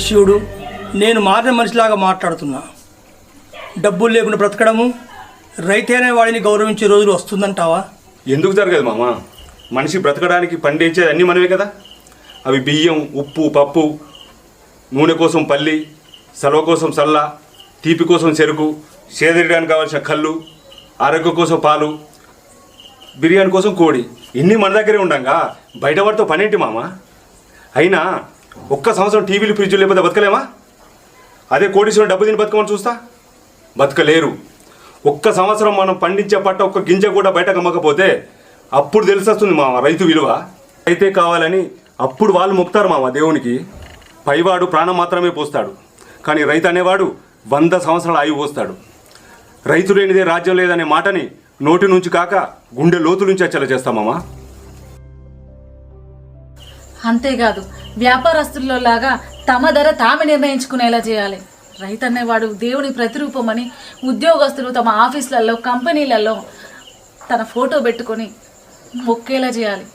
శివుడు నేను మారిన మనిషిలాగా మాట్లాడుతున్నా. డబ్బులు లేకుండా బ్రతకడము, రైతే అనే వాడిని గౌరవించే రోజులు వస్తుందంటావా? ఎందుకు జరగదు మామ? మనిషి బ్రతకడానికి పండించేది అన్నీ మనమే కదా. అవి బియ్యం, ఉప్పు, పప్పు, నూనె కోసం పల్లి, సలవ కోసం సల్ల, తీపి కోసం చెరుకు, సేదరియడానికి కావాల్సిన కళ్ళు, ఆరోగ్యం కోసం పాలు, బిర్యానీ కోసం కోడి, ఇన్ని మన దగ్గరే ఉండంగా బయట వాడితో పనేంటి మామ? అయినా ఒక్క సంవత్సరం టీవీలు, ఫ్రిడ్జ్లు లేకపోతే బతకలేమా? అదే కోడీశ్వరం డబ్బు తిని బతకమని చూస్తా, బతకలేరు. ఒక్క సంవత్సరం మనం పండించే పట్ట ఒక్క గింజ కూడా బయటకు అమ్మకపోతే అప్పుడు తెలిసొస్తుంది మామ రైతు విలువ. అయితే కావాలని అప్పుడు వాళ్ళు మొక్కుతారు మామ దేవునికి. పైవాడు ప్రాణం మాత్రమే పోస్తాడు, కానీ రైతు అనేవాడు 100 సంవత్సరాల ఆయువు పోస్తాడు. రైతు లేనిదే రాజ్యం లేదనే మాటని నోటి నుంచి కాక గుండె లోతు నుంచి వచ్చేలా చేస్తామమ్మా. అంతేకాదు, వ్యాపారస్తుల్లో లాగా తమ ధర తామే నిర్ణయించుకునేలా చేయాలి. రైతు అనేవాడు దేవుని ప్రతిరూపమని ఉద్యోగస్తులు తమ ఆఫీసులలో, కంపెనీలలో తన ఫోటో పెట్టుకొని మొక్కేలా చేయాలి.